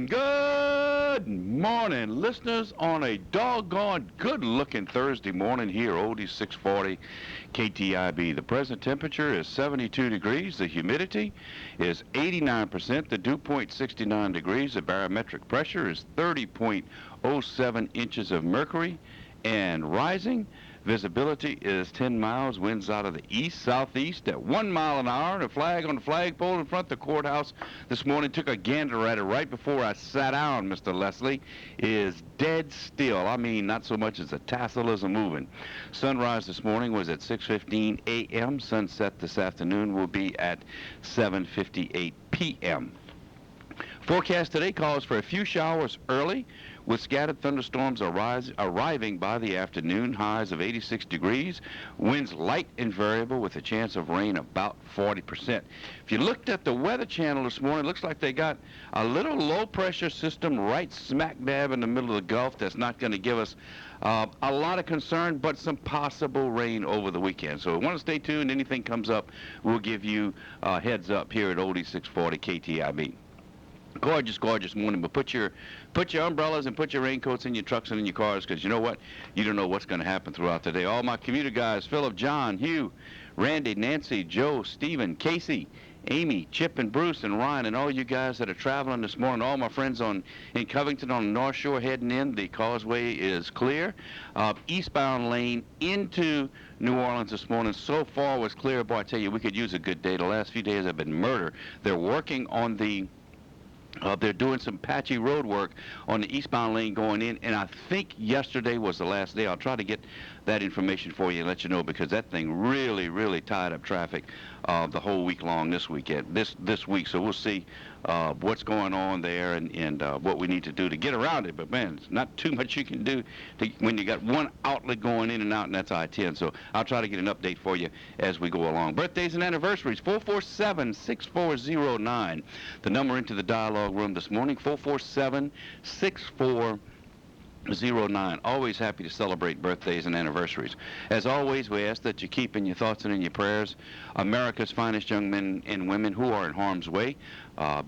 Good morning, listeners, on a doggone good-looking Thursday morning here, Oldie 640 KTIB. The present temperature is 72 degrees. The humidity is 89%. The dew point 69 degrees. The barometric pressure is 30.07 inches of mercury and rising. Visibility is 10 miles, winds out of the east-southeast at 1 mile an hour. The flag on the flagpole in front of the courthouse this morning, took a gander at it right before I sat down, Mr. Leslie, is dead still. I mean, not so much as a tassel as a moving. Sunrise this morning was at 6:15 a.m. Sunset this afternoon will be at 7:58 p.m. Forecast today calls for a few showers early, with scattered thunderstorms arriving by the afternoon. Highs of 86 degrees. Winds light and variable with a chance of rain about 40%. If you looked at the Weather Channel this morning, it looks like they got a little low-pressure system right smack dab in the middle of the Gulf that's not going to give us a lot of concern, but some possible rain over the weekend. So we want to stay tuned. Anything comes up, we'll give you a heads up here at Oldie 640 KTIB. Gorgeous, gorgeous morning, but put your umbrellas and put your raincoats in your trucks and in your cars, because you know what? You don't know what's going to happen throughout the day. All my commuter guys, Philip, John, Hugh, Randy, Nancy, Joe, Stephen, Casey, Amy, Chip, and Bruce, and Ryan, and all you guys that are traveling this morning, all my friends in Covington on the North Shore heading in, the causeway is clear. Eastbound lane into New Orleans this morning so far was clear. Boy, I tell you, we could use a good day. The last few days have been murder. They're working on they're doing some patchy road work on the eastbound lane going in, and I think yesterday was the last day. I'll try to get that information for you and let you know, because that thing really, really tied up traffic the whole week long this weekend, this week. So we'll see what's going on there and what we need to do to get around it. But man, it's not too much you can do when you got one outlet going in and out, and that's I-10. So I'll try to get an update for you as we go along. Birthdays and anniversaries, 447-6409. The number into the dialogue room this morning, 447-6409. Always happy to celebrate birthdays and anniversaries. As always, we ask that you keep in your thoughts and in your prayers America's finest young men and women who are in harm's way,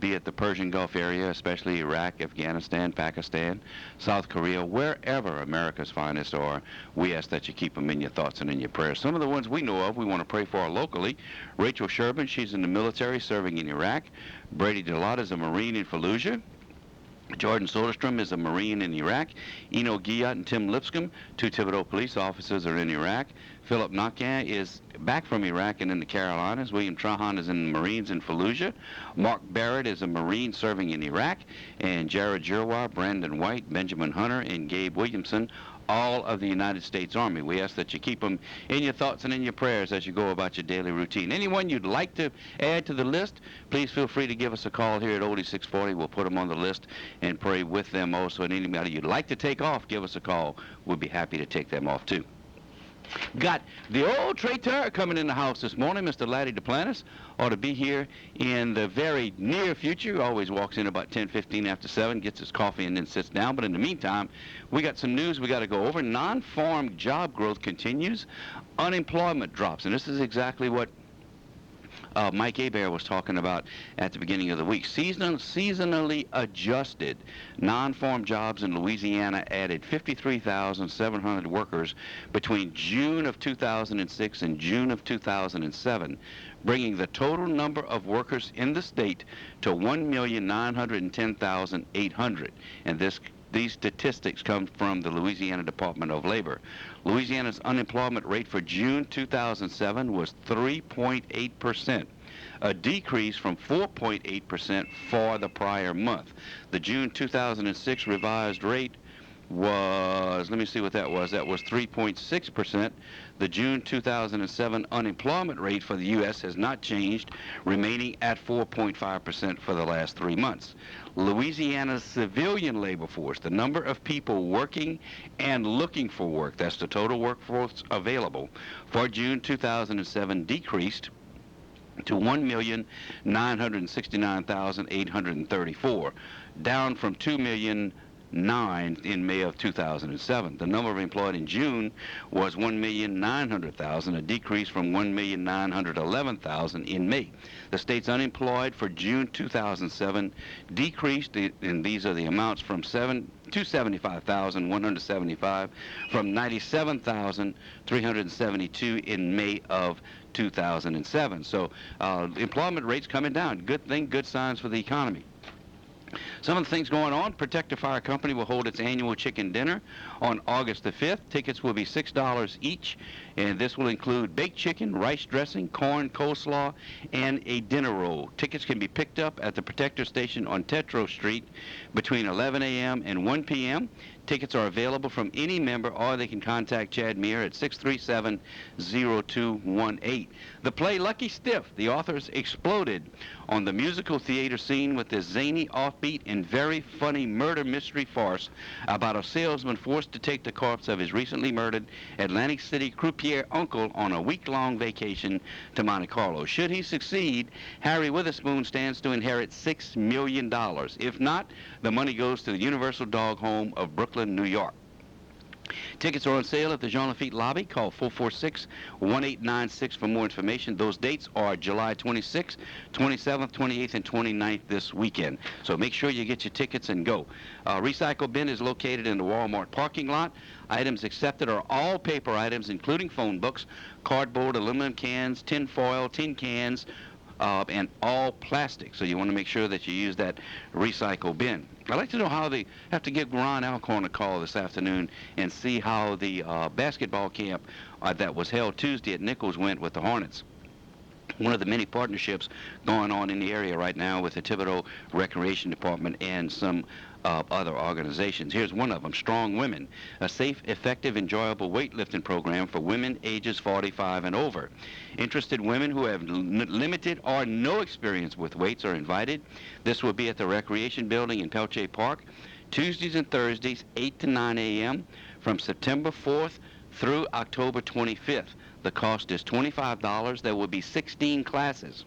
be it the Persian Gulf area, especially Iraq, Afghanistan, Pakistan, South Korea, wherever America's finest are. We ask that you keep them in your thoughts and in your prayers. Some of the ones we know of, we want to pray for locally. Rachel Sherman, she's in the military serving in Iraq. Brady DeLotta is a Marine in Fallujah. Jordan Soderstrom is a Marine in Iraq. Eno Guyot and Tim Lipscomb, two Thibodeau police officers, are in Iraq. Philip Nakan is back from Iraq and in the Carolinas. William Trahan is in the Marines in Fallujah. Mark Barrett is a Marine serving in Iraq. And Jared Giroir, Brandon White, Benjamin Hunter, and Gabe Williamson, all of the United States Army. We ask that you keep them in your thoughts and in your prayers as you go about your daily routine. Anyone you'd like to add to the list, please feel free to give us a call here at Oldie 640. We'll put them on the list and pray with them also. And anybody you'd like to take off, give us a call. We'll be happy to take them off too. Got the old traiteur coming in the house this morning. Mr. Laddy Duplantis ought to be here in the very near future. Always walks in about 10:15 after 7, gets his coffee, and then sits down. But in the meantime, we got some news we got to go over. Non-farm job growth continues. Unemployment drops. And this is exactly what Mike Hebert was talking about at the beginning of the week. Seasonally adjusted non-farm jobs in Louisiana added 53,700 workers between June of 2006 and June of 2007, bringing the total number of workers in the state to 1,910,800. And these statistics come from the Louisiana Department of Labor. Louisiana's unemployment rate for June 2007 was 3.8%, a decrease from 4.8% for the prior month. The June 2006 revised rate was, let me see what that was 3.6%. The June 2007 unemployment rate for the U.S. has not changed, remaining at 4.5% for the last 3 months. Louisiana's civilian labor force, the number of people working and looking for work, that's the total workforce available, for June 2007 decreased to 1,969,834, down from 2,000,000 in May of 2007. The number of employed in June was 1,900,000, a decrease from 1,911,000 in May. The state's unemployed for June 2007 decreased, and these are the amounts, from 275,175 from 97,372 in May of 2007. So employment rates coming down. Good thing, good signs for the economy. Some of the things going on: Protector Fire Company will hold its annual chicken dinner on August the 5th. Tickets will be $6 each, and this will include baked chicken, rice dressing, corn, coleslaw, and a dinner roll. Tickets can be picked up at the Protector Station on Tetro Street between 11 a.m. and 1 p.m. Tickets are available from any member, or they can contact Chad Meir at 637-0218. The play Lucky Stiff, the authors exploded on the musical theater scene with this zany, offbeat, and very funny murder mystery farce about a salesman forced to take the corpse of his recently murdered Atlantic City croupier uncle on a week-long vacation to Monte Carlo. Should he succeed, Harry Witherspoon stands to inherit $6 million. If not, the money goes to the Universal Dog Home of Brooklyn, New York. Tickets are on sale at the Jean Lafitte lobby. Call 446-1896 for more information. Those dates are July 26th, 27th, 28th, and 29th this weekend. So make sure you get your tickets and go. Recycle bin is located in the Walmart parking lot. Items accepted are all paper items, including phone books, cardboard, aluminum cans, tin foil, tin cans, and all plastic. So you want to make sure that you use that recycle bin. I'd like to know how they have to give Ron Alcorn a call this afternoon and see how the basketball camp that was held Tuesday at Nichols went with the Hornets. One of the many partnerships going on in the area right now with the Thibodaux Recreation Department and some other organizations. Here's one of them: Strong Women, a safe, effective, enjoyable weightlifting program for women ages 45 and over. Interested women who have limited or no experience with weights are invited. This will be at the Recreation Building in Pelche Park, Tuesdays and Thursdays, 8 to 9 a.m. from September 4th through October 25th. The cost is $25. There will be 16 classes.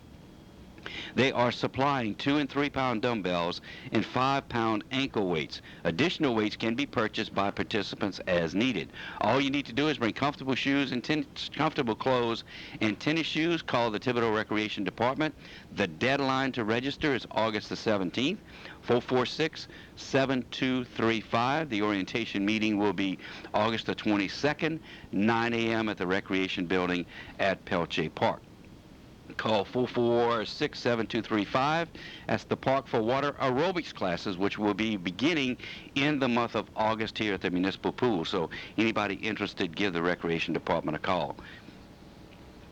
They are supplying 2- and 3-pound dumbbells and 5-pound ankle weights. Additional weights can be purchased by participants as needed. All you need to do is bring comfortable shoes and comfortable clothes and tennis shoes. Call the Thibodaux Recreation Department. The deadline to register is August the 17th. 446-7235. The orientation meeting will be August the 22nd, 9 a.m. at the Recreation Building at Pelche Park. Call 446-7235. That's the Park for Water aerobics classes, which will be beginning in the month of August here at the municipal pool. So anybody interested, give the Recreation Department a call.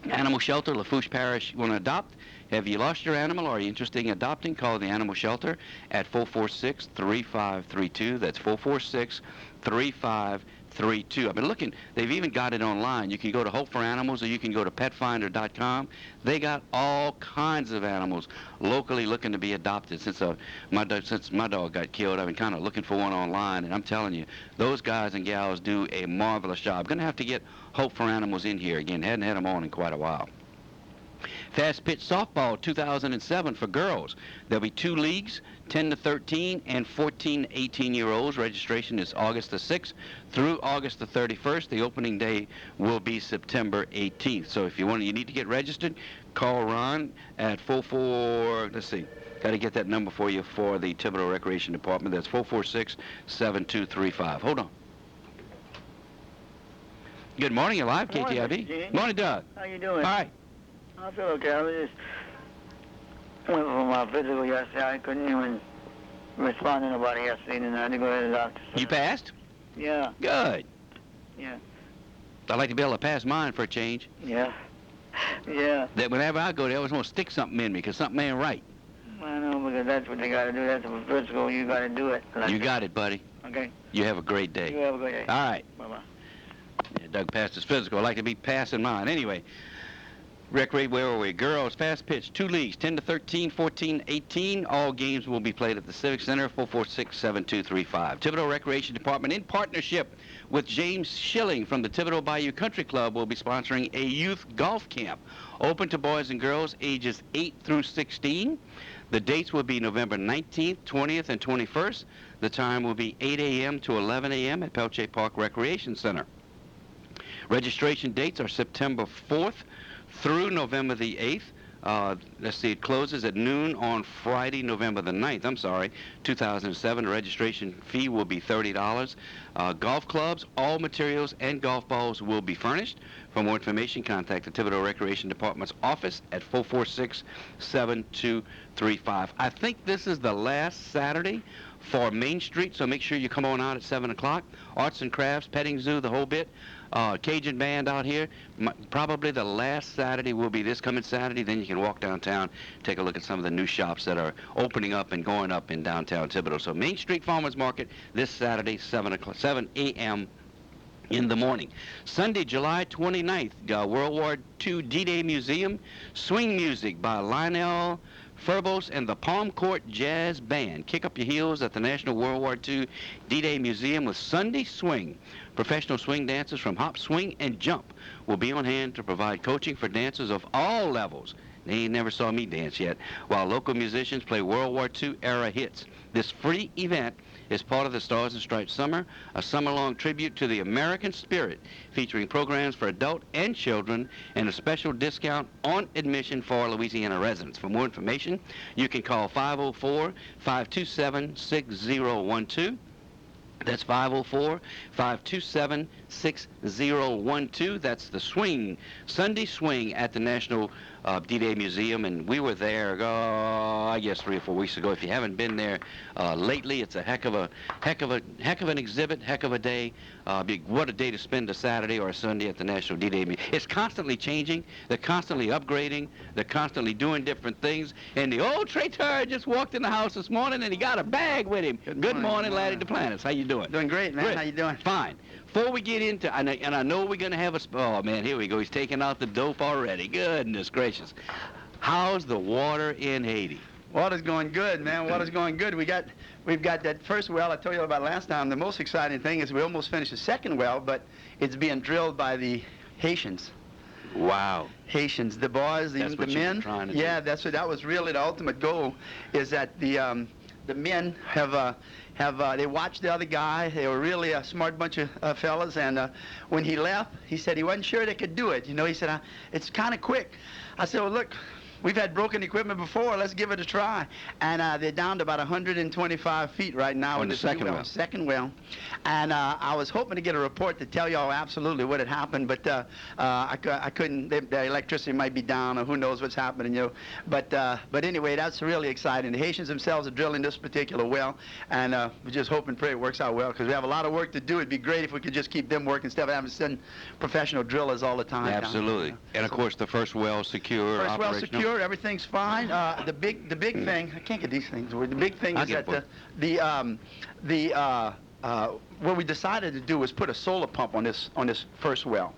Animal Shelter, Lafourche Parish, want to adopt? Have you lost your animal or are you interested in adopting? Call the Animal Shelter at 446-3532. That's 446-3532. I've been looking. They've even got it online. You can go to Hope for Animals or you can go to petfinder.com. They got all kinds of animals locally looking to be adopted. Since my dog got killed, I've been kind of looking for one online, and I'm telling you, those guys and gals do a marvelous job. Going to have to get Hope for Animals in here again. Hadn't had them on in quite a while. Fast Pitch Softball 2007 for girls. There'll be 2 leagues, 10 to 13 and 14 to 18-year-olds. Registration is August the 6th through August the 31st. The opening day will be September 18th. So if you need to get registered, call Ron at 44, got to get that number for you for the Thibodaux Recreation Department. That's 446-7235. Hold on. Good morning, you're live, KTIB. Morning, Doug. How you doing? All right. I feel okay. I was just went for my physical yesterday. I couldn't even respond to nobody yesterday, and I had to go to the doctor. You passed? Yeah. Good. Yeah. I'd like to be able to pass mine for a change. Yeah. Yeah. That whenever I go there, I always want to stick something in me because something ain't right. I know, because that's what they got to do. That's for physical. You got to do it. You got it, buddy. Okay. You have a great day. You have a great day. All right. Bye-bye. Yeah, Doug passed his physical. I'd like to be passing mine. Anyway, recreate, where are we? Girls, fast pitch, 2 leagues, 10 to 13, 14, 18. All games will be played at the Civic Center, 446-7235. Thibodaux Recreation Department, in partnership with James Schilling from the Thibodaux Bayou Country Club, will be sponsoring a youth golf camp open to boys and girls ages 8 through 16. The dates will be November 19th, 20th, and 21st. The time will be 8 a.m. to 11 a.m. at Pelche Park Recreation Center. Registration dates are September 4th through November the 8th. Let's see, it closes at noon on Friday, November the 9th, 2007. The registration fee will be $30. Golf clubs, all materials, and golf balls will be furnished. For more information, contact the Thibodeau Recreation Department's office at 446-7235. I think this is the last Saturday for Main Street, so make sure you come on out at 7 o'clock. Arts and crafts, petting zoo, the whole bit. Cajun band out here. Probably the last Saturday will be this coming Saturday. Then you can walk downtown, take a look at some of the new shops that are opening up and going up in downtown Thibodeau. So Main Street Farmers Market this Saturday, 7 a.m. in the morning. Sunday, July 29th, World War II D-Day Museum, swing music by Lionel Furbos and the Palm Court Jazz Band. Kick up your heels at the National World War II D-Day Museum with Sunday Swing. Professional swing dancers from Hop, Swing, and Jump will be on hand to provide coaching for dancers of all levels. They never saw me dance yet, while local musicians play World War II era hits. This free event is part of the Stars and Stripes Summer, a summer-long tribute to the American spirit, featuring programs for adult and children and a special discount on admission for Louisiana residents. For more information, you can call 504-527-6012. That's 504-527-6012. That's the swing, Sunday swing at the National D-Day Museum, and we were there, I guess 3 or 4 weeks ago. If you haven't been there lately, it's a heck of an exhibit, heck of a day. What a day to spend a Saturday or a Sunday at the National D-Day Museum. It's constantly changing. They're constantly upgrading. They're constantly doing different things. And the old traitor just walked in the house this morning, and he got a bag with him. Good morning, Laddy Duplantis. How you doing? Doing great, man. Good. How you doing? Fine. Before we get into, and I know we're going to have oh man, here we go. He's taking out the dope already. Goodness gracious. How's the water in Haiti? Water's going good, man. Water's going good. We've got that first well I told you about last time. The most exciting thing is we almost finished the second well, but it's being drilled by the Haitians. Wow. Haitians, the boys, the men. Yeah, that was really the ultimate goal, is that the men have they watched the other guy. They were really a smart bunch of fellas, and when he left, he said he wasn't sure they could do it. You know, he said, it's kind of quick. I said, well, look, we've had broken equipment before. Let's give it a try. And they're down to about 125 feet right now. On the second well. Second well. And I was hoping to get a report to tell y'all absolutely what had happened, but I couldn't. The electricity might be down, or who knows what's happening, you know. But anyway, that's really exciting. The Haitians themselves are drilling this particular well, and we're just hoping and pray it works out well, because we have a lot of work to do. It'd be great if we could just keep them working instead of having to send professional drillers all the time. Absolutely. And of course, the first well secure. First well secure. Everything's fine. The big thing, I can't get these things. The big thing is that what we decided to do was put a solar pump on this first well,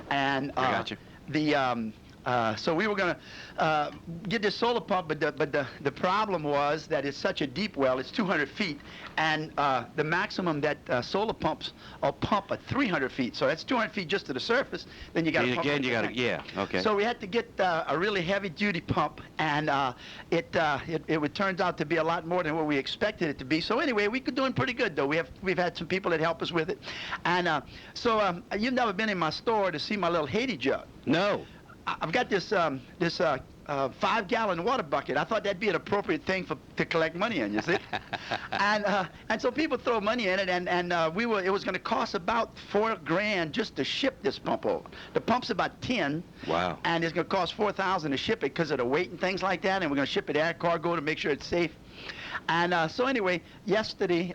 and I got you. so we were going to get this solar pump, but the problem was that it's such a deep well. It's 200 feet, and the maximum that solar pumps will pump at 300 feet. So that's 200 feet just to the surface. Then you got to pump. Yeah, okay. So we had to get a really heavy-duty pump, and it turns out to be a lot more than what we expected it to be. So anyway, we're doing pretty good, though. We've had some people that help us with it, and so you've never been in my store to see my little Haiti jug. No. I've got this 5-gallon water bucket. I thought that'd be an appropriate thing to collect money in, you see. and so people throw money in it, and it was going to cost about $4,000 just to ship this pump over. The pump's about 10. Wow. And it's going to cost $4,000 to ship it because of the weight and things like that. And we're going to ship it air cargo to make sure it's safe. And so anyway, yesterday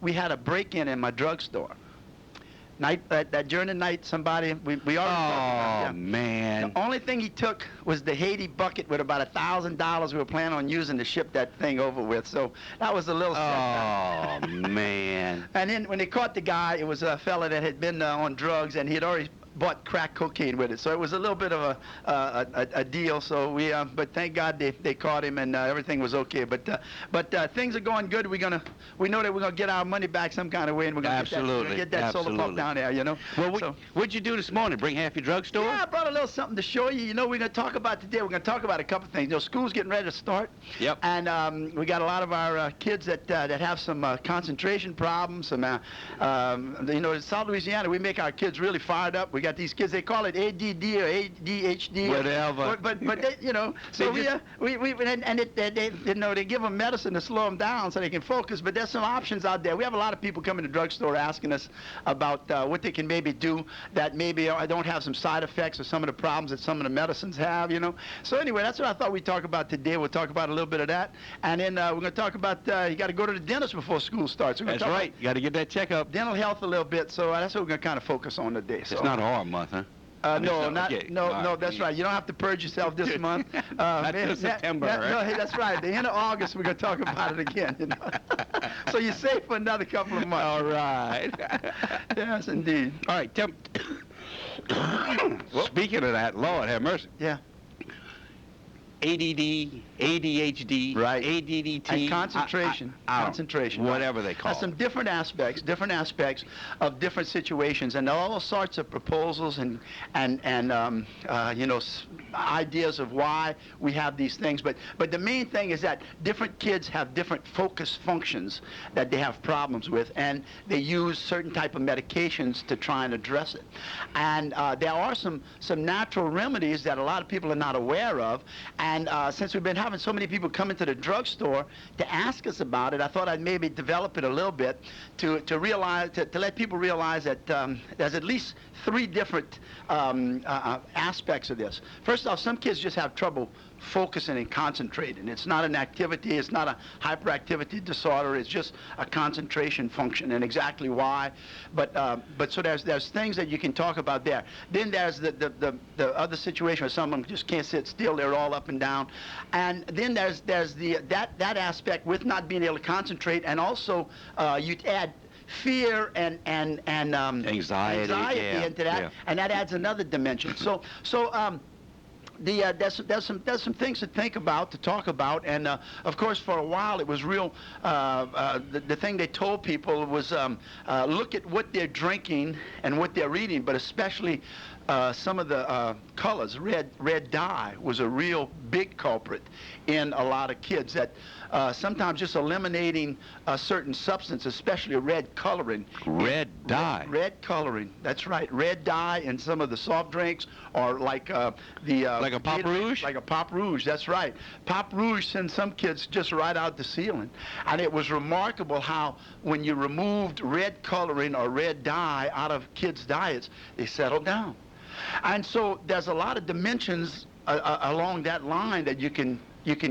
we had a break-in my drugstore. During the night, somebody, we already talked about, man. The only thing he took was the Haiti bucket with about $1,000 we were planning on using to ship that thing over with. So that was a little setback. Man. And then when they caught the guy, it was a fella that had been on drugs, and he had already bought crack cocaine with it. So it was a little bit of a deal. So but thank God they caught him and everything was okay. But things are going good. We know that we're gonna get our money back some kind of way, and we're gonna get that solar pump down there. Well, what'd you do this morning? Bring half your drugstore? Yeah, I brought a little something to show you. We're gonna talk about today. We're gonna talk about a couple things. School's getting ready to start. Yep. And we got a lot of our kids that have some concentration problems. Some in South Louisiana, we make our kids really fired up. We got these kids. They call it ADD or ADHD. Whatever. But they, so they give them medicine to slow them down so they can focus. But there's some options out there. We have a lot of people coming to the drugstore asking us about what they can maybe do that maybe don't have some side effects or some of the problems that some of the medicines have. So anyway, that's what I thought we'd talk about today. We'll talk about a little bit of that, and then we're going to talk about you got to go to the dentist before school starts. That's right. You got to get that checkup. Dental health a little bit. So that's what we're going to kind of focus on today. So. It's not a hard month, huh? No, that's right. You don't have to purge yourself this month. Not till September, right? No, hey, that's right. The end of August, we're going to talk about it again. So you're safe for another couple of months. All right. Yes, indeed. All right. Speaking of that, Lord have mercy. Yeah. ADD, ADHD, right. ADDT, and concentration, concentration, whatever they call it. Some different aspects of different situations, and all sorts of proposals and ideas of why we have these things. But the main thing is that different kids have different focus functions that they have problems with, and they use certain type of medications to try and address it. And there are some natural remedies that a lot of people are not aware of. And since we've been having so many people come into the drugstore to ask us about it, I thought I'd maybe develop it a little bit to let people realize that there's at least 3 different aspects of this. First off, some kids just have trouble focusing and concentrating. It's not an activity. It's not a hyperactivity disorder. It's just a concentration function, and exactly why. But so there's things that you can talk about there. Then there's the other situation where someone just can't sit still. They're all up and down. And then there's that aspect with not being able to concentrate, and also you add fear and anxiety into that, and that adds another dimension. So there's some things to think about, to talk about, and of course for a while it was real. The thing they told people was look at what they're drinking and what they're eating, but especially some of the colors. Red dye was a real big culprit in a lot of kids. That sometimes just eliminating a certain substance, especially red coloring. Red dye. Red coloring. That's right. Red dye in some of the soft drinks, or like like a Pop Rouge. Like a Pop Rouge. That's right. Pop Rouge sends some kids just right out the ceiling, and it was remarkable how when you removed red coloring or red dye out of kids' diets, they settled down. And so there's a lot of dimensions along that line that you can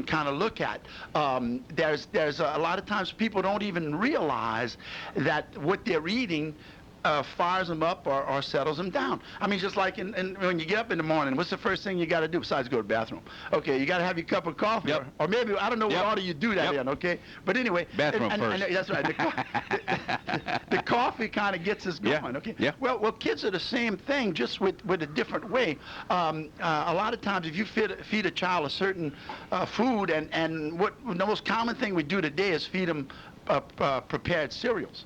kind of look at. There's a lot of times people don't even realize that what they're eating fires them up or settles them down. I mean, just like when you get up in the morning, what's the first thing you got to do besides go to the bathroom? Okay, you got to have your cup of coffee, or maybe, I don't know what order you do that in, okay? But anyway. Bathroom first. And that's right. The coffee kind of gets us going, okay? Yeah. Well, kids are the same thing, just with a different way. A lot of times if you feed a child a certain food, and what the most common thing we do today is feed them prepared cereals.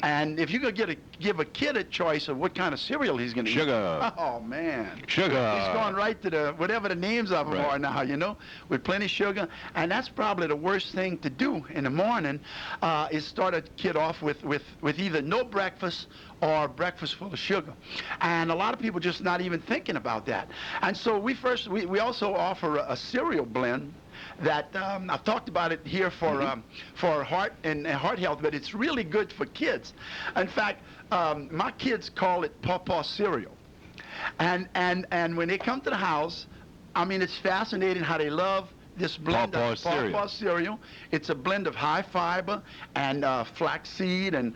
And if you're going to give a kid a choice of what kind of cereal he's going to eat. Sugar. Oh, man. Sugar. He's going right to whatever the names of them are now, with plenty of sugar. And that's probably the worst thing to do in the morning, is start a kid off with either no breakfast or breakfast full of sugar. And a lot of people just not even thinking about that. And so we also offer a cereal blend that I've talked about it here for heart and heart health, but it's really good for kids. In fact, my kids call it Pawpaw cereal, and when they come to the house, I mean, it's fascinating how they love this blend of Pawpaw cereal. It's a blend of high fiber and flaxseed and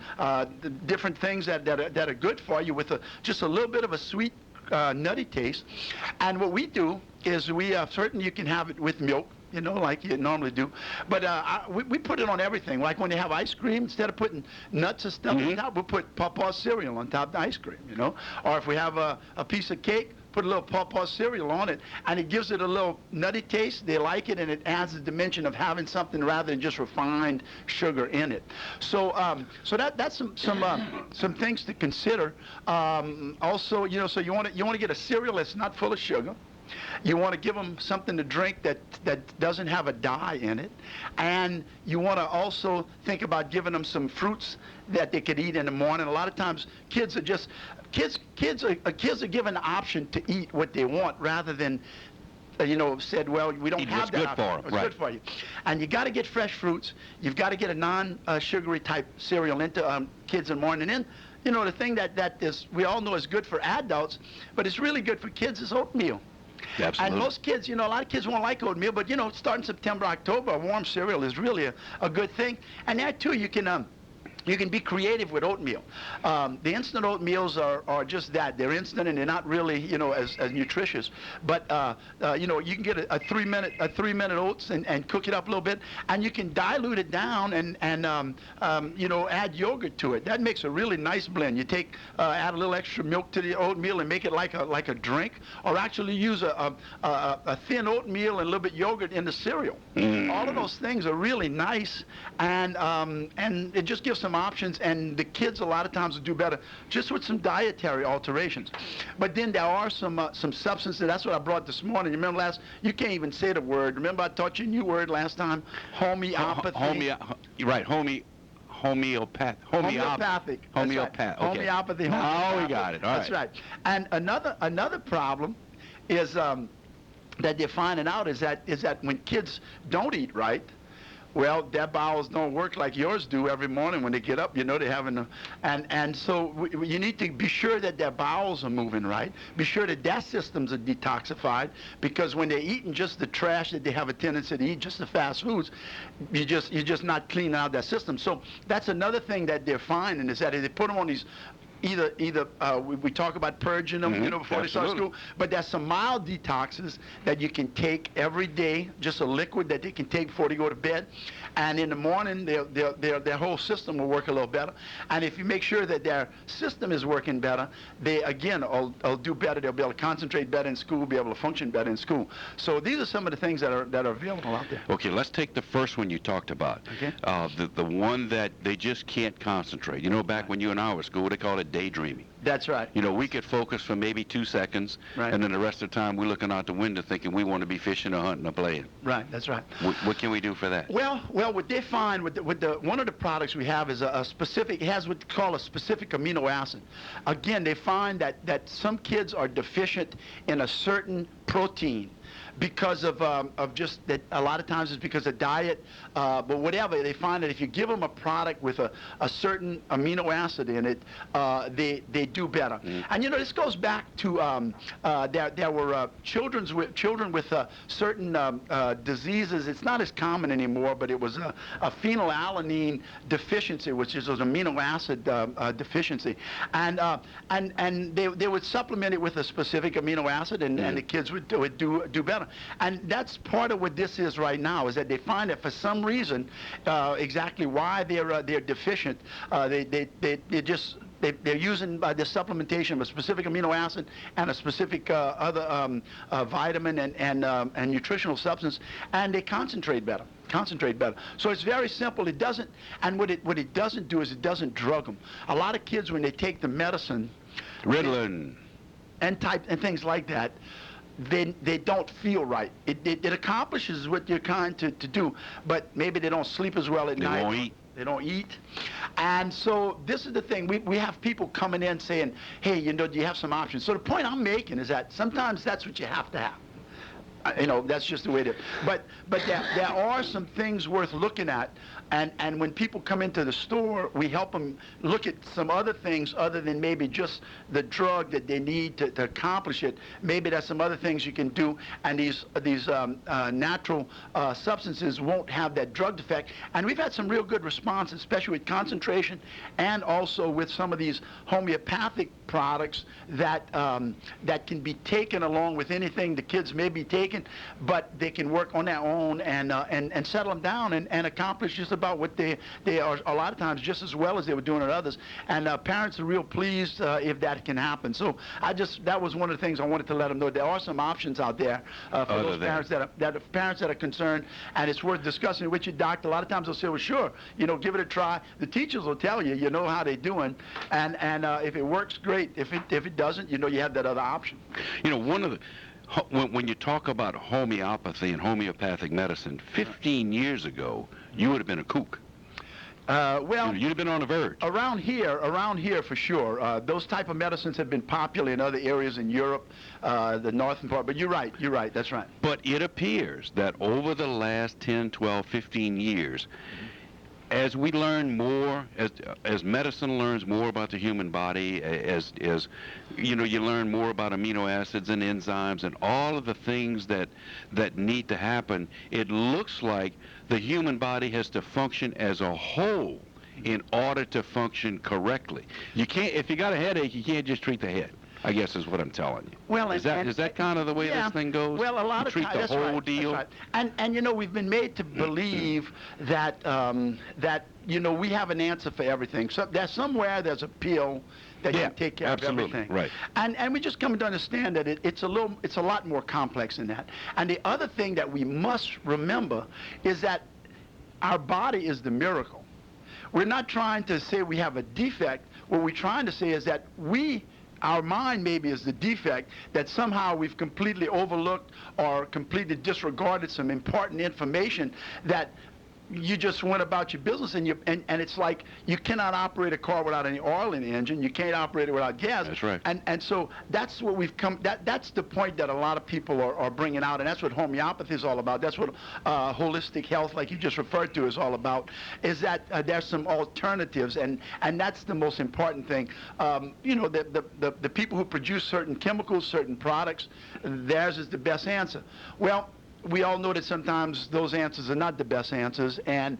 different things that are good for you, with just a little bit of a sweet, nutty taste. And what we do is certainly you can have it with milk. like you normally do. But we put it on everything. Like when they have ice cream, instead of putting nuts and stuff on top, we put Pawpaw's cereal on top of the ice cream, Or if we have a piece of cake, put a little Pawpaw cereal on it, and it gives it a little nutty taste. They like it, and it adds the dimension of having something rather than just refined sugar in it. So, that's some things to consider. Also, so you want to get a cereal that's not full of sugar. You want to give them something to drink that doesn't have a dye in it, and you want to also think about giving them some fruits that they could eat in the morning. A lot of times, kids are given the option to eat what they want rather than said, well, we don't have that. It's good for them. It's good for you. And you got to get fresh fruits. You've got to get a non-sugary type cereal into kids in the morning. And then, the thing that is, we all know is good for adults, but it's really good for kids is oatmeal. Absolutely. And most kids, a lot of kids won't like oatmeal, but, starting September, October, a warm cereal is really a good thing. And that, too, you can be creative with oatmeal. The instant oatmeals are just that. They're instant and they're not really, as nutritious. But you can get a 3-minute oats and cook it up a little bit, and you can dilute it down and add yogurt to it. That makes a really nice blend. You add a little extra milk to the oatmeal and make it like a drink, or actually use a thin oatmeal and a little bit yogurt in the cereal. All of those things are really nice, and it just gives some options, and the kids a lot of times will do better just with some dietary alterations. But then there are some substances. That's what I brought this morning. You remember you can't even say the word. Remember I taught you a new word last time? Homeopathy. Right, homeopathic. Homeopathic. Homeopathic. Okay. Homeopathy. Now we got it. All right. That's right. And another problem is that they're finding out is that when kids don't eat right, well, their bowels don't work like yours do every morning when they get up. They're having and so you need to be sure that their bowels are moving right. Be sure that their systems are detoxified, because when they're eating just the trash that they have a tendency to eat, just the fast foods, you're just not cleaning out their system. So that's another thing that they're finding, is that if they put them on these either we talk about purging them, before they start school, but there's some mild detoxes that you can take every day, just a liquid that they can take before they go to bed, and in the morning their whole system will work a little better. And if you make sure that their system is working better, they again will do better. They'll be able to concentrate better in school, be able to function better in school. So these are some of the things that are available out there. Okay, let's take the first one you talked about. Okay. The one that they just can't concentrate. Back when you and I were at school, they called it daydreaming. That's right. We could focus for maybe 2 seconds, right, and then the rest of the time we're looking out the window thinking we want to be fishing or hunting or playing. Right, that's right. What can we do for that? Well, what they find with one of the products we have is a specific, it has what they call a specific amino acid. Again, they find that some kids are deficient in a certain protein, because of just that. A lot of times it's because of diet, but whatever, they find that if you give them a product with a certain amino acid in it, they do better. And this goes back to there were children with certain diseases. It's not as common anymore, but it was a phenylalanine deficiency, which is an amino acid deficiency, and they would supplement it with a specific amino acid, and the kids would do better. And that's part of what this is right now, is that they find that for some reason, exactly why they're deficient, they're using the supplementation of a specific amino acid and a specific other vitamin and nutritional substance, and they concentrate better. So it's very simple. It doesn't, and what it doesn't do is it doesn't drug them. A lot of kids, when they take the medicine, Ritalin, and things like that, they don't feel right. It accomplishes what you're trying to do, but maybe they don't sleep as well at night. They won't eat. They don't eat. And so this is the thing. We have people coming in saying, hey, do you have some options? So the point I'm making is that sometimes that's what you have to have. That's just the way it is. But there are some things worth looking at, and when people come into the store, we help them look at some other things other than maybe just the drug that they need to accomplish it. Maybe there's some other things you can do, and these natural substances won't have that drug effect. And we've had some real good response, especially with concentration and also with some of these homeopathic products that that can be taken along with anything the kids may be taking, but they can work on their own and settle them down and accomplish just about what they are a lot of times just as well as they were doing at others. And parents are real pleased if that can happen. So that was one of the things I wanted to let them know. There are some options out there for those parents that are concerned, and it's worth discussing with your doctor. A lot of times they'll say, well, sure, give it a try. The teachers will tell you, how they're doing, and if it works, great. If it doesn't, you have that other option. One of the when you talk about homeopathy and homeopathic medicine, 15 years ago, you would have been a kook. Well, you'd have been on the verge. Around here for sure. Those type of medicines have been popular in other areas in Europe, the northern part. But you're right. That's right. But it appears that over the last 10, 12, 15 years, as we learn more, as medicine learns more about the human body, as you learn more about amino acids and enzymes and all of the things that need to happen, it looks like the human body has to function as a whole in order to function correctly. You can't, if you got a headache, you can't just treat the head, I guess is what I'm telling you. Well, is that kind of the way this thing goes? Well, a lot you of treat the whole deal. That's right. And we've been made to believe that we have an answer for everything. So there's a pill that can take care of everything. Right. And we just come to understand that it's a lot more complex than that. And the other thing that we must remember is that our body is the miracle. We're not trying to say we have a defect. What we're trying to say is that our mind maybe is the defect, that somehow we've completely overlooked or completely disregarded some important information that you just went about your business, and it's like you cannot operate a car without any oil in the engine. You can't operate it without gas. That's right. And so that's what we've come. That's the point that a lot of people are bringing out, and that's what homeopathy is all about. That's what holistic health, like you just referred to, is all about. Is that there's some alternatives, and that's the most important thing. The people who produce certain chemicals, certain products, theirs is the best answer. Well, we all know that sometimes those answers are not the best answers, and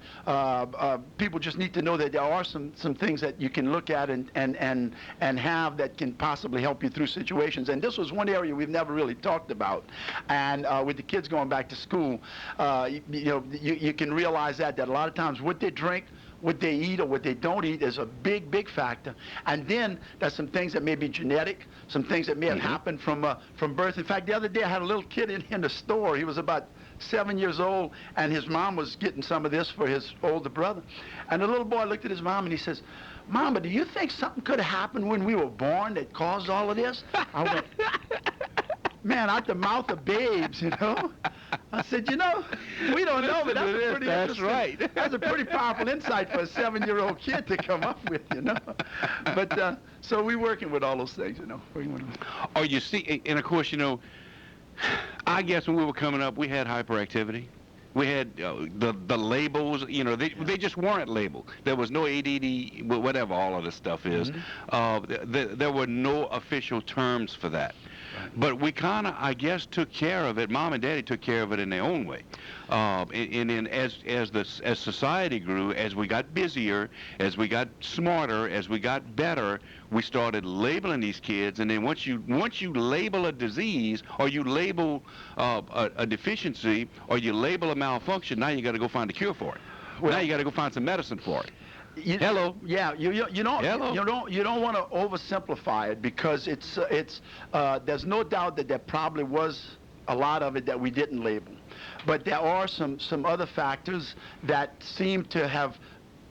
people just need to know that there are some things that you can look at and have that can possibly help you through situations. And this was one area we've never really talked about. And with the kids going back to school, you can realize that a lot of times what they drink, what they eat or what they don't eat is a big factor. And then there's some things that may be genetic, some things that may have happened from birth. In fact, the other day I had a little kid in the store. He was about 7 years old, and his mom was getting some of this for his older brother. And the little boy looked at his mom and he says, "Mama, do you think something could have happened when we were born that caused all of this?" I went, man, out the mouth of babes, I said, we don't know, but that's a pretty That's right. That's a pretty powerful insight for a 7-year-old kid to come up with, But so we're working with all those things, Oh, you see, and of course, I guess when we were coming up, we had hyperactivity. We had the labels, they just weren't labeled. There was no ADD, whatever all of this stuff is. There were no official terms for that. But we kind of, I guess, took care of it. Mom and Daddy took care of it in their own way. And as society grew, as we got busier, as we got smarter, as we got better, we started labeling these kids. And then once you label a disease, or you label a deficiency, or you label a malfunction, now you got to go find a cure for it. Well, now you got to go find some medicine for it. Hello. Yeah, you don't want to oversimplify it, because there's no doubt that there probably was a lot of it that we didn't label, but there are some other factors that seem to have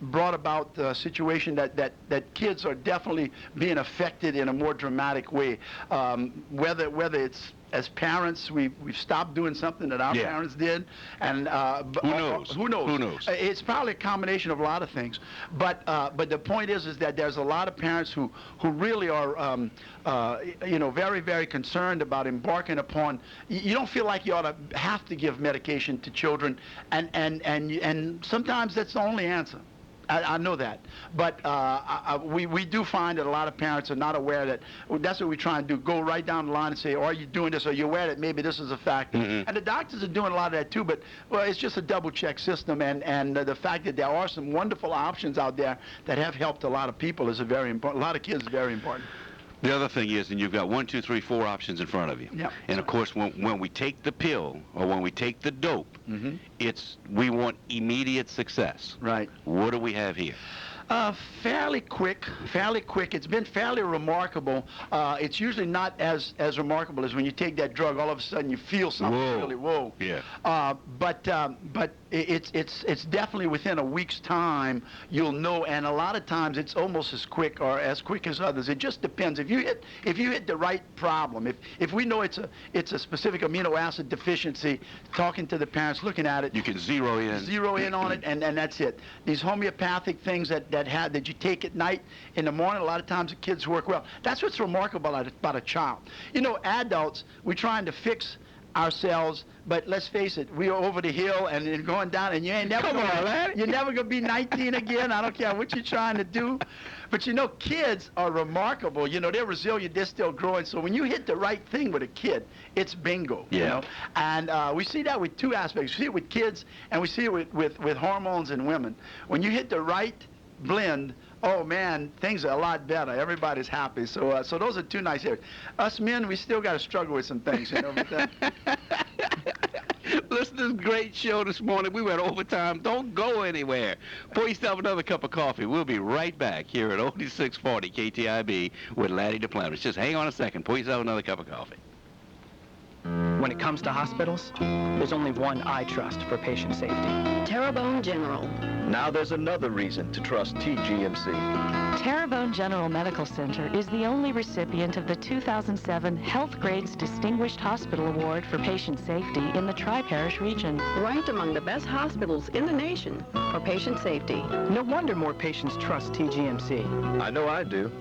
brought about the situation that kids are definitely being affected in a more dramatic way. Whether it's as parents, we've stopped doing something that our parents did, and who knows? It's probably a combination of a lot of things, but the point is that there's a lot of parents who really are very, very concerned about embarking upon. You don't feel like you ought to have to give medication to children, and sometimes that's the only answer. I know that, but we do find that a lot of parents are not aware that. That's what we try and do. Go right down the line and say, "Are you doing this? Are you aware that maybe this is a factor?" And the doctors are doing a lot of that too. But it's just a double-check system, and the fact that there are some wonderful options out there that have helped a lot of people is a very important. A lot of kids is very important. The other thing is, and you've got 1, 2, 3, 4 options in front of you. Yep. And of course, when we take the pill or when we take the dope, we want immediate success. Right. What do we have here? Fairly quick. It's been fairly remarkable. It's usually not as remarkable as when you take that drug. All of a sudden, you feel something really whoa. Yeah. But it's definitely within a week's time you'll know, and a lot of times it's almost as quick or as quick as others. It just depends. If you hit the right problem, if we know it's a specific amino acid deficiency, talking to the parents, looking at it, you can zero in on it, and that's it. These homeopathic things that you take at night, in the morning, a lot of times the kids work well. That's what's remarkable about a child. You know, adults, we're trying to fix ourselves, but let's face it, we are over the hill and then going down, and you're never gonna be 19 again. I don't care what you're trying to do. But you know, kids are remarkable. You know, they're resilient, they're still growing. So when you hit the right thing with a kid, it's bingo. Yeah. You know? And we see that with two aspects. We see it with kids, and we see it with hormones in women. When you hit the right blend, oh man, things are a lot better. Everybody's happy. So those are two nice areas. Us men, we still got to struggle with some things, you know. Listen to this great show this morning. We went overtime. Don't go anywhere. Pour yourself another cup of coffee. We'll be right back here at Oldie 640 KTIB with Laddy Duplantis. Just hang on a second. Pour yourself another cup of coffee. When it comes to hospitals, there's only one I trust for patient safety. Terrebonne General. Now there's another reason to trust TGMC. Terrebonne General Medical Center is the only recipient of the 2007 Health Grades Distinguished Hospital Award for Patient Safety in the Tri-Parish region. Ranked among the best hospitals in the nation for patient safety. No wonder more patients trust TGMC. I know I do.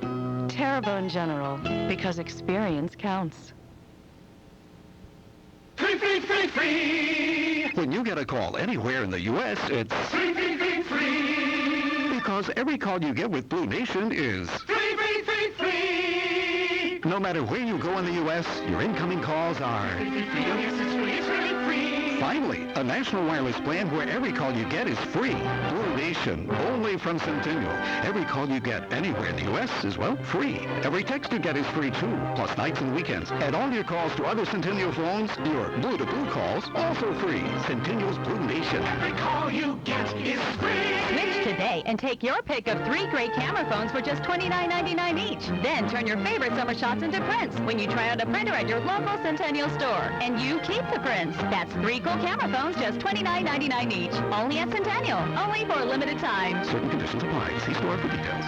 Terrebonne General, because experience counts. Free, free, free, free! When you get a call anywhere in the U.S., it's free, free, free, free! Because every call you get with Blue Nation is free, free, free, free! No matter where you go in the U.S., your incoming calls are free, free, free. Oh, yes, it's free, it's really free! Finally, a national wireless plan where every call you get is free. Blue Nation, only from Centennial. Every call you get anywhere in the U.S. is, well, free. Every text you get is free, too, plus nights and weekends. And all your calls to other Centennial phones, your blue-to-blue calls, also free. Centennial's Blue Nation. Every call you get is free. Switch today and take your pick of 3 great camera phones for just $29.99 each. Then turn your favorite summer shots into prints when you try out a printer at your local Centennial store. And you keep the prints. That's 3 cool camera phones, just $29.99 each. Only at Centennial. Only for a limited time. Certain conditions apply. See store for details.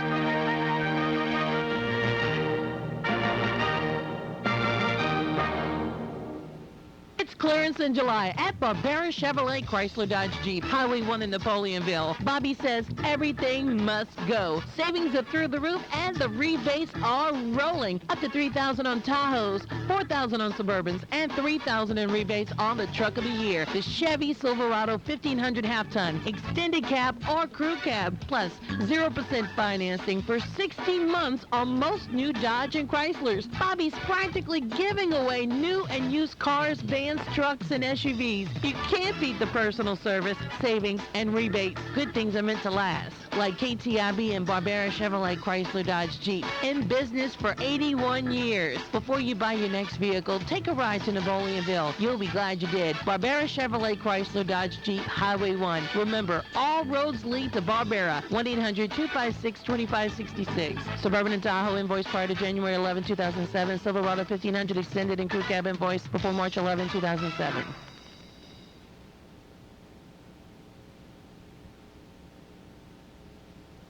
It's clearance in July at Barbera Chevrolet Chrysler Dodge Jeep, Highway 1 in Napoleonville. Bobby says everything must go. Savings are through the roof and the rebates are rolling. Up to $3,000 on Tahoes, $4,000 on Suburbans, and $3,000 in rebates on the truck of the year. The Chevy Silverado 1500 half-ton, extended cab or crew cab, plus 0% financing for 60 months on most new Dodge and Chryslers. Bobby's practically giving away new and used cars, vans, trucks, and SUVs. You can't beat the personal service, savings, and rebates. Good things are meant to last. Like KTIB and Barbera Chevrolet Chrysler Dodge Jeep. In business for 81 years. Before you buy your next vehicle, take a ride to Napoleonville. You'll be glad you did. Barbera Chevrolet Chrysler Dodge Jeep, Highway 1. Remember, all roads lead to Barbera. 1-800-256-2566. Suburban and Tahoe invoice prior to January 11, 2007. Silverado 1500 extended and crew cab invoice before March 11, 2007.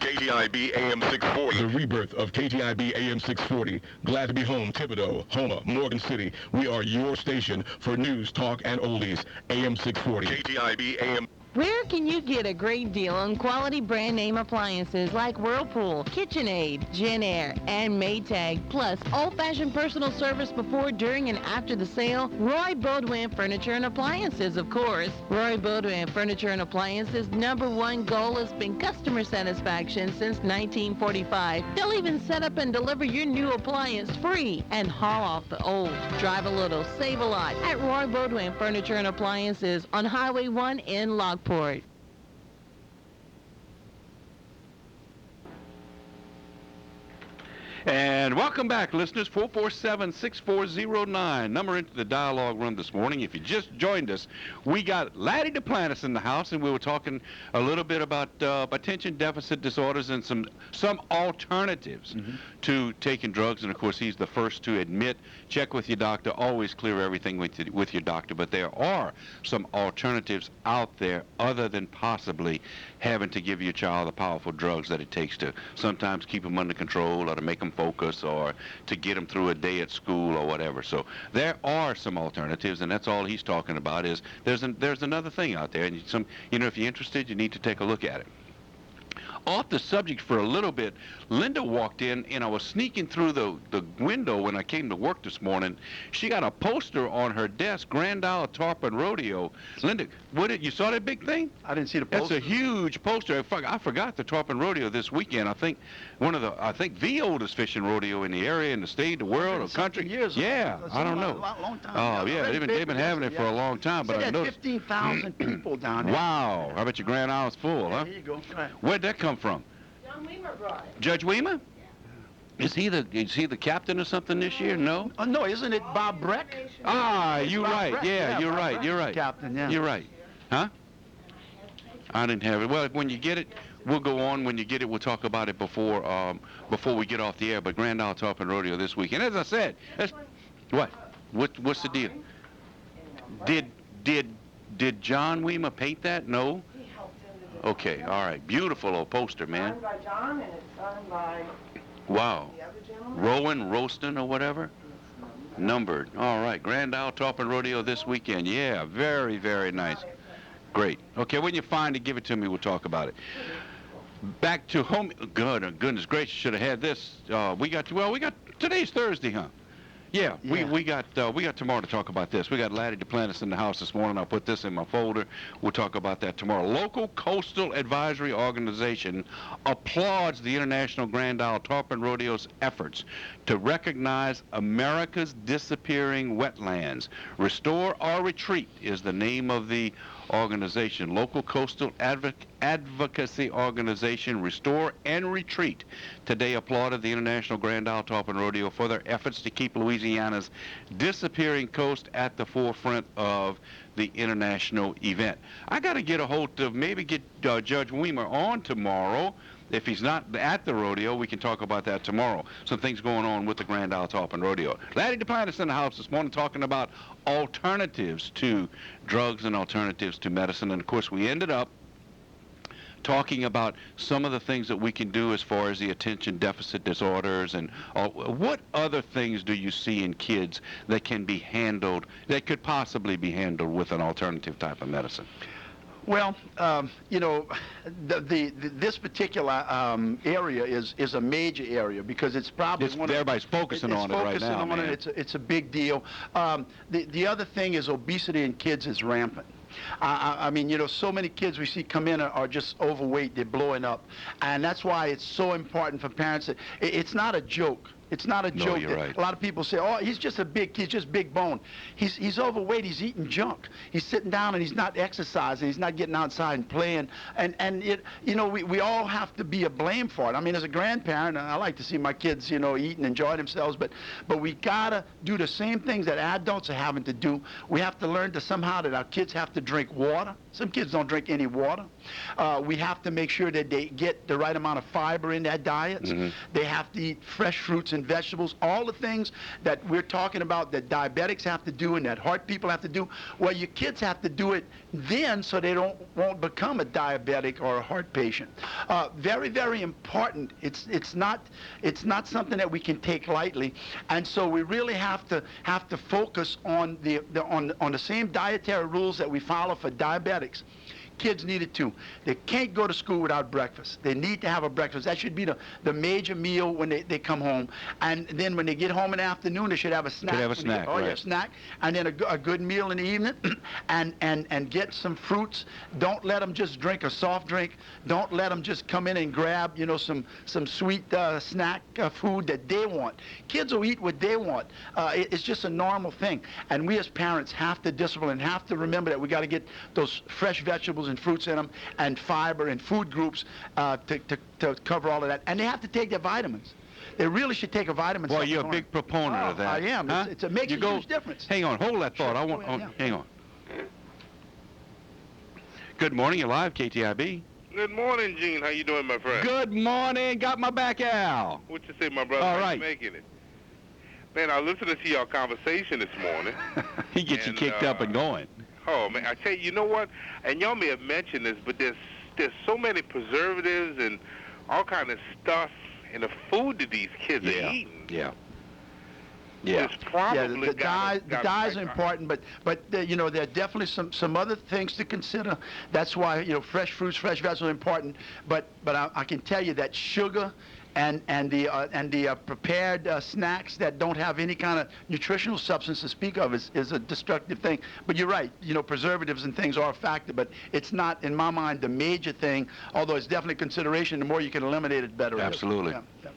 KTIB-AM 640. The rebirth of KTIB-AM 640. Glad to be home, Thibodaux, Houma, Morgan City. We are your station for news, talk, and oldies. AM 640. KTIB-AM. Where can you get a great deal on quality brand name appliances like Whirlpool, KitchenAid, JennAir, and Maytag, plus old-fashioned personal service before, during, and after the sale? Roy Baudouin Furniture and Appliances, of course. Roy Baudouin Furniture and Appliances' #1 goal has been customer satisfaction since 1945. They'll even set up and deliver your new appliance free and haul off the old. Drive a little, save a lot at Roy Baudouin Furniture and Appliances on Highway 1 in Lockport. And welcome back, listeners. 447-6409. Number into the dialogue room this morning. If you just joined us, we got Laddy Duplantis in the house, and we were talking a little bit about attention deficit disorders and some alternatives to taking drugs. And of course, he's the first to admit, check with your doctor, always clear everything with your doctor. But there are some alternatives out there other than possibly having to give your child the powerful drugs that it takes to sometimes keep them under control or to make them focus or to get them through a day at school or whatever. So there are some alternatives, and that's all he's talking about is there's another thing out there, and if you're interested, you need to take a look at it. Off the subject for a little bit, Linda walked in, and I was sneaking through the window when I came to work this morning. She got a poster on her desk, Grand Isle Tarpon Rodeo. Linda, you saw that big thing? I didn't see the poster. That's a huge poster. I forgot the Tarpon Rodeo this weekend. I think the oldest fishing rodeo in the area, in the state, the world, the country. Years yeah, I don't know. Long time. Oh yeah, they've been having it for a long time. But I noticed 15,000 people down there. Wow, I bet your Grand Isle's full, huh? There you go. Right. Where'd that come from? John Weimer brought it. Judge Weimer? Is he the captain or something this year? No. No, isn't it Bob Breck? Ah, you're right. Breck. Yeah, you're right. You're right. Captain, yeah. You're right. Huh? I didn't have it. Well, when you get it, we'll go on. When you get it, we'll talk about it before we get off the air. But Grand Isle Tarpon Rodeo this weekend. As I said, what's the deal? Did John Weimer paint that? No. Okay, all right. Beautiful old poster, man. Signed by John, and it's signed by wow. the other gentleman. Rowan, Roston, or whatever? Numbered. All right. Grand Isle Tarpon Rodeo this weekend. Yeah, very, very nice. Great. Okay, when you find it, give it to me. We'll talk about it. Back to home. Goodness gracious, should have had this. We got today's Thursday, huh? Yeah, we got tomorrow to talk about this. We got Laddy Duplantis in the house this morning. I'll put this in my folder. We'll talk about that tomorrow. Local Coastal Advisory Organization applauds the International Grand Isle Tarpon Rodeo's efforts to recognize America's disappearing wetlands. Restore or Retreat is the name of the organization. Local Coastal Advocacy Organization Restore and Retreat today applauded the International Grand Isle Tarpon Rodeo for their efforts to keep Louisiana's disappearing coast at the forefront of the international event. I got to get a hold of, maybe get Judge Weimer on tomorrow. If he's not at the rodeo, we can talk about that tomorrow. Some things going on with the Grand Isle Tarpon Rodeo. Laddy Duplantis in the house this morning talking about alternatives to drugs and alternatives to medicine. And, of course, we ended up talking about some of the things that we can do as far as the attention deficit disorders and what other things do you see in kids that can be handled, that could possibly be handled with an alternative type of medicine? Well, this particular area is a major area because it's probably everybody's focusing on it right now. Man. It's a big deal. The other thing is obesity in kids is rampant. I mean, so many kids we see come in are just overweight. They're blowing up, and that's why it's so important for parents. It's not a joke. It's not a joke. No, you're right. A lot of people say, "Oh, he's just a big kid, just big bone." He's overweight. He's eating junk. He's sitting down and he's not exercising. He's not getting outside and playing. And we all have to be a blame for it. I mean, as a grandparent, I like to see my kids, eat and enjoy themselves. But we gotta do the same things that adults are having to do. We have to learn somehow that our kids have to drink water. Some kids don't drink any water. We have to make sure that they get the right amount of fiber in their diets. Mm-hmm. They have to eat fresh fruits and vegetables, all the things that we're talking about that diabetics have to do and that heart people have to do. Well, your kids have to do it then so they won't become a diabetic or a heart patient. Very, very important. It's not something that we can take lightly, and so we really have to focus on the same dietary rules that we follow for diabetics. Kids need it too. They can't go to school without breakfast. They need to have a breakfast. That should be the major meal when they come home. And then when they get home in the afternoon, they should have a snack. Should have a snack, right. Yeah, snack. And then a good meal in the evening, and get some fruits. Don't let them just drink a soft drink. Don't let them just come in and grab, some sweet snack food that they want. Kids will eat what they want. It's just a normal thing. And we as parents have to discipline, have to remember that we got to get those fresh vegetables and fruits in them, and fiber and food groups to cover all of that. And they have to take their vitamins. they really should take a vitamin. Well, you're a big proponent of that. I am. Huh? It makes a huge difference. Hang on, hold that thought. Hang on. Good morning, you're live, KTIB. Good morning, Gene. How you doing, my friend? Good morning. Got my back, Al. What you say, my brother? All How right. you making it? Man, I listened to your conversation this morning. He gets you kicked up and going. Oh, man, I tell you, you know what? And y'all may have mentioned this, but there's so many preservatives and all kind of stuff in the food that these kids are eating. Yeah. It's probably the dyes are important, but you know, there are definitely some other things to consider. That's why, you know, fresh fruits, fresh vegetables are important. But I can tell you that sugar and the prepared snacks that don't have any kind of nutritional substance to speak of is a destructive thing. But you're right, you know, preservatives and things are a factor, but it's not, in my mind, the major thing. Although it's definitely consideration. The more you can eliminate it, better. Absolutely. Yeah.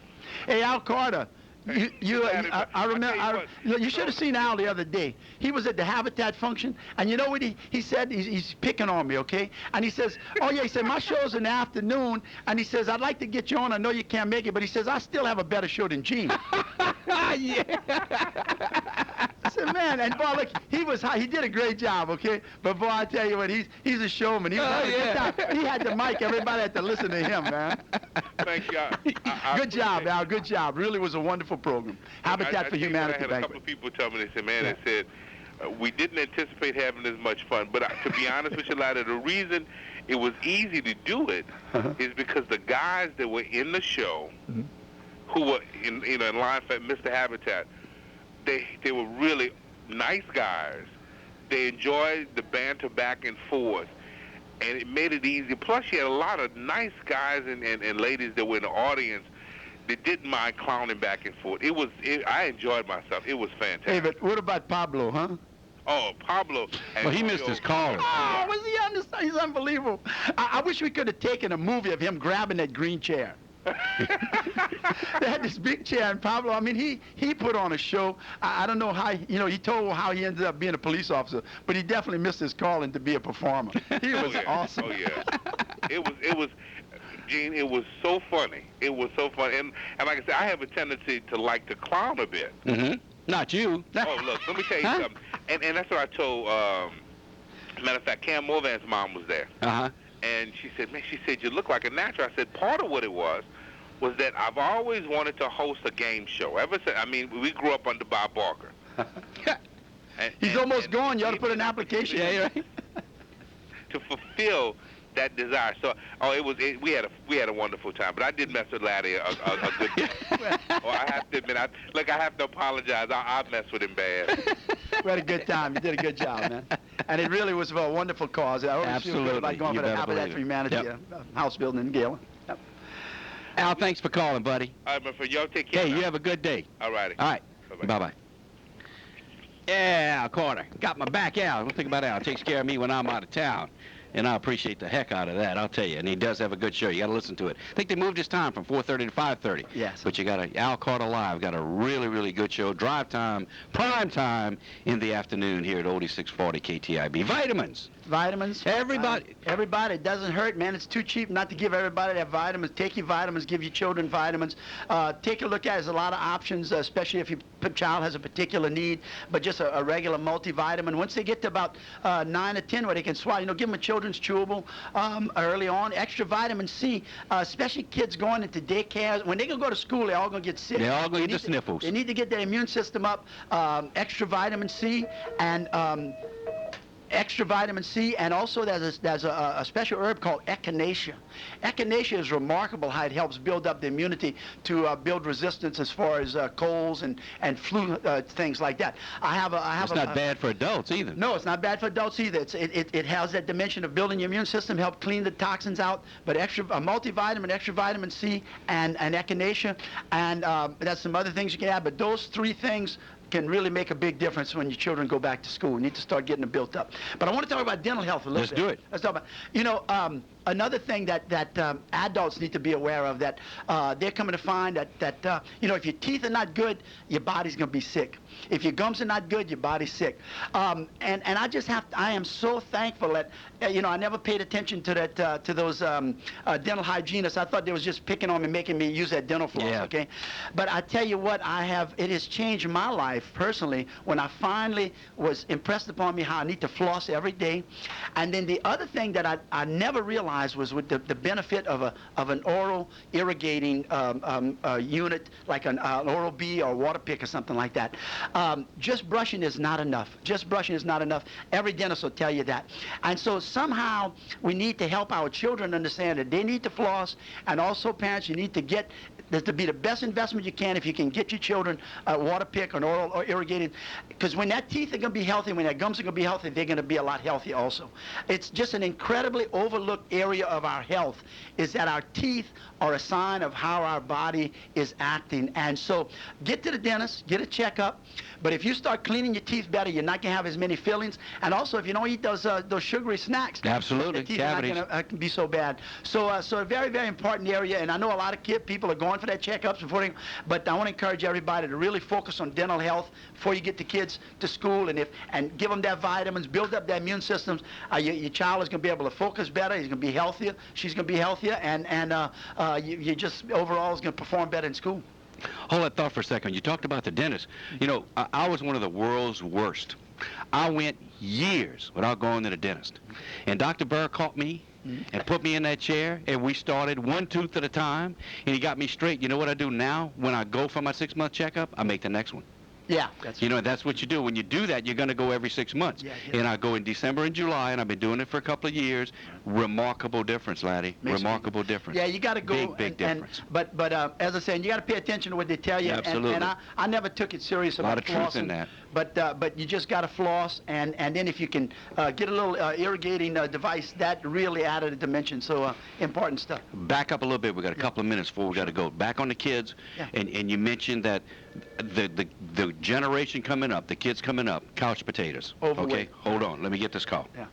Hey, Al Carter. I remember. You should have seen Al the other day. He was at the Habitat function, and you know what he said? He's picking on me, okay? And he says, "Oh yeah," he said, "my show's in the afternoon," and he says, "I'd like to get you on. I know you can't make it, but he says I still have a better show than Gene." Yeah. I said, "Man," and boy, look, he did a great job, okay? But boy, I tell you what, he's a showman. He was having a good time. He had the mic. Everybody had to listen to him, man. Thank you. Good job, Al. Good job. Really was a wonderful program. Habitat for Humanity. I had a couple of people tell me, they said, man, they said, we didn't anticipate having as much fun. But to be honest with you, Laddy, the reason it was easy to do it is because the guys that were in the show, who were in line for Mr. Habitat, they were really nice guys. They enjoyed the banter back and forth, and it made it easy. Plus, you had a lot of nice guys and ladies that were in the audience that didn't mind clowning back and forth. I enjoyed myself. It was fantastic. Hey, but what about Pablo, huh? Oh, Pablo. Well, he missed his caller. Oh, was he understand? He's unbelievable. I wish we could have taken a movie of him grabbing that green chair. They had this big chair, and Pablo, I mean, he put on a show. I don't know how, you know, he told how he ended up being a police officer, but he definitely missed his calling to be a performer. He was awesome. Oh, yeah. It was, Gene, it was so funny. It was so funny. And like I said, I have a tendency to like to clown a bit. Mm-hmm. Not you. Oh, look, let me tell you something. And that's what I told, matter of fact, Cam Morvan's mom was there. Uh-huh. And she said, man, you look like a natural. I said, part of what it was that I've always wanted to host a game show. Ever since, I mean, we grew up under Bob Barker. He's almost gone. You ought to put an application in. Right? To fulfill that desire. So, we had a wonderful time. But I did mess with Laddie a good bit. Well, I have to admit, I have to apologize. I messed with him bad. We had a good time. You did a good job, man. And it really was a wonderful cause. I always feel good about going for the Habitat for Humanity house building in Galen. Yep. Al, thanks for calling, buddy. All right, my friend. Y'all take care. Hey, you have a good day. All righty. All right. Bye-bye. Bye-bye. Yeah, Al Carter. Got my back, Al. Don't think about Al. Takes care of me when I'm out of town. And I appreciate the heck out of that, I'll tell you. And he does have a good show. You got to listen to it. I think they moved his time from 4:30 to 5:30. Yes. But you got Al Carter Live. Got a really, really good show. Drive time, prime time in the afternoon here at Oldie 640 KTIB. Vitamins. Vitamins. Everybody. Everybody. It doesn't hurt, man. It's too cheap not to give everybody their vitamins. Take your vitamins. Give your children vitamins. Take a look at it. There's a lot of options, especially if your child has a particular need. But just a regular multivitamin. Once they get to about 9 or 10 where they can swallow, give them a children's chewable early on. Extra vitamin C, especially kids going into daycare. When they go to school, they're all going to get sick. They're all going to get the sniffles. They need to get their immune system up. Extra vitamin C and extra vitamin C, and also there's a special herb called echinacea. Echinacea is remarkable how it helps build up the immunity to build resistance as far as colds and flu things like that. It's not bad for adults either. No, it's not bad for adults either. It has that dimension of building your immune system, help clean the toxins out. But a multivitamin, extra vitamin C, and echinacea, and there's some other things you can add. But those three things can really make a big difference when your children go back to school. You need to start getting them built up. But I want to talk about dental health a little bit. Let's do it. Let's talk about, another thing that adults need to be aware of, that they're coming to find that if your teeth are not good, your body's going to be sick. If your gums are not good, your body's sick. And I am so thankful that, I never paid attention to that, to those dental hygienists. I thought they was just picking on me, making me use that dental floss, okay? But I tell you what, it has changed my life personally when I finally was impressed upon me how I need to floss every day. And then the other thing that I never realized was with the benefit of an oral irrigating unit, like an Oral-B or water pick or something like that. Just brushing is not enough. Just brushing is not enough. Every dentist will tell you that. And so somehow we need to help our children understand that they need to floss, and also parents, you need to get to be the best investment you can if you can get your children a water pick or an oral or irrigated, because when that teeth are going to be healthy, when their gums are going to be healthy, they're going to be a lot healthier also. It's just an incredibly overlooked area of our health, is that our teeth are a sign of how our body is acting. And so get to the dentist, get a checkup. But if you start cleaning your teeth better, you're not going to have as many fillings. And also, if you don't eat those sugary snacks, absolutely, the teeth are not going to be so bad. So a very, very important area. And I know a lot of people are going for their checkups but I want to encourage everybody to really focus on dental health before you get the kids to school, and give them their vitamins, build up their immune systems. Your child is going to be able to focus better. He's going to be healthier. She's going to be healthier, and you just overall is going to perform better in school. Hold that thought for a second. You talked about the dentist. I was one of the world's worst. I went years without going to the dentist. And Dr. Burr caught me and put me in that chair, and we started one tooth at a time, and he got me straight. You know what I do now? When I go for my 6-month checkup, I make the next one. Yeah, that's what you do. When you do that, you're going to go every 6 months. And I go in December and July, and I've been doing it for a couple of years. Remarkable difference, Laddie. Remarkable difference. Yeah, you got to go. Big difference. But as I said, you got to pay attention to what they tell you. Absolutely. And I never took it serious about flossing. A lot of truth in that. But you just got to floss, and then if you can get a little irrigating device, that really added a dimension. So important stuff. Back up a little bit. We got a couple of minutes before we got to go. Back on the kids, and you mentioned that the generation coming up, the kids coming up, couch potatoes. Overweight. Okay, hold on. Let me get this call. Yeah.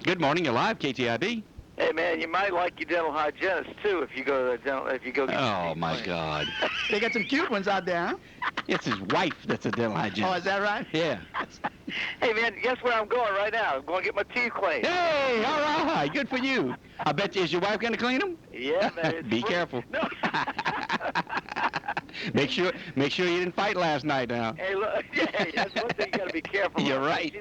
Good morning. You're live, KTIB. Hey man, you might like your dental hygienist too if you go to the dental. If you go. Oh my God. They got some cute ones out there, huh? It's his wife that's a dental hygienist. Oh, is that right? Yeah. Hey man, guess where I'm going right now? I'm going to get my teeth cleaned. Hey, all right, good for you. I bet you, is your wife going to clean them? Yeah, man. Be careful. No. Make sure you didn't fight last night now. Hey, look, that's one thing you got to be careful. You're right.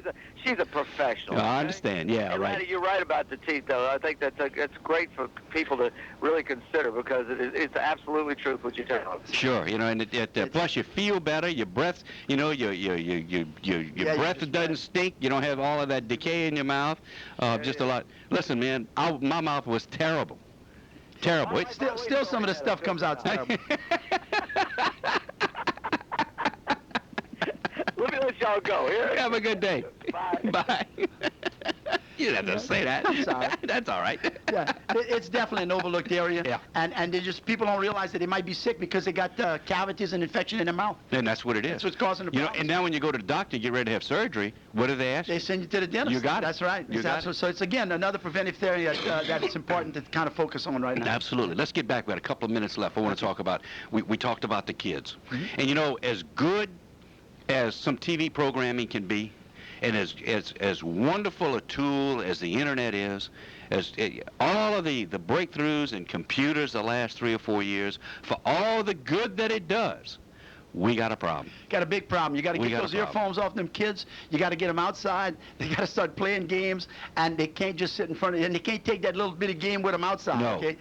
She's a professional. No, I understand. Yeah, hey, right. Laddie, you're right about the teeth, though. I think that's great for people to really consider, because it's absolutely truth what you're telling us. Sure, and plus you feel better. Your breath, your breath doesn't stink. You don't have all of that decay in your mouth. Just a lot. Listen, man, my mouth was terrible. Terrible. Still some of the stuff comes out terrible. Let me let y'all go. Here. Have a good day. Bye. Bye. You didn't have to say that. I'm sorry. That's all right. Yeah, it's definitely an overlooked area. Yeah. And they just, people don't realize that they might be sick because they got cavities and infection in their mouth. And that's what it is. That's what's causing the problem. And now when you go to the doctor, get ready to have surgery, what do they ask? They send you to the dentist. You got it. That's right. So it's, again, another preventive theory that it's important to kind of focus on right now. Absolutely. Let's get back. We got a couple of minutes left. I want to talk about, we talked about the kids. And as good as some TV programming can be, and as wonderful a tool as the internet is, all of the breakthroughs in computers the last 3 or 4 years, for all the good that it does, we got a problem. Got a big problem. You got to get those earphones off them kids. You got to get them outside. They got to start playing games, and they can't just sit in front of you. And they can't take that little bitty game with them outside. No. Okay.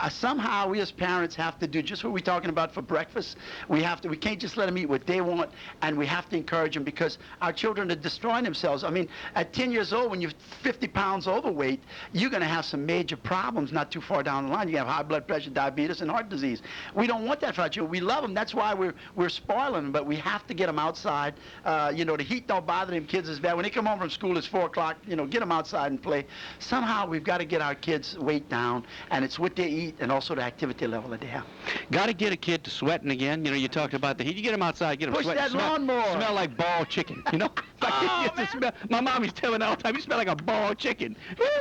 Somehow we as parents have to do just what we're talking about for breakfast. We can't just let them eat what they want, and we have to encourage them, because our children are destroying themselves. I mean, at 10 years old, when you're 50 pounds overweight, you're going to have some major problems not too far down the line. You have high blood pressure, diabetes, and heart disease. We don't want that for our children. We love them. That's why we're spoiling them, but we have to get them outside. The heat don't bother them kids as bad. When they come home from school, it's 4 o'clock, get them outside and play. Somehow we've got to get our kids' weight down, and it's what they eat and also the activity level that they have. Got to get a kid to sweating again. You talked about the heat. You get them outside, get them push sweating. Push that lawnmower. Smell like ball chicken, My mom used to tell me all the time, you smell like a boiled chicken.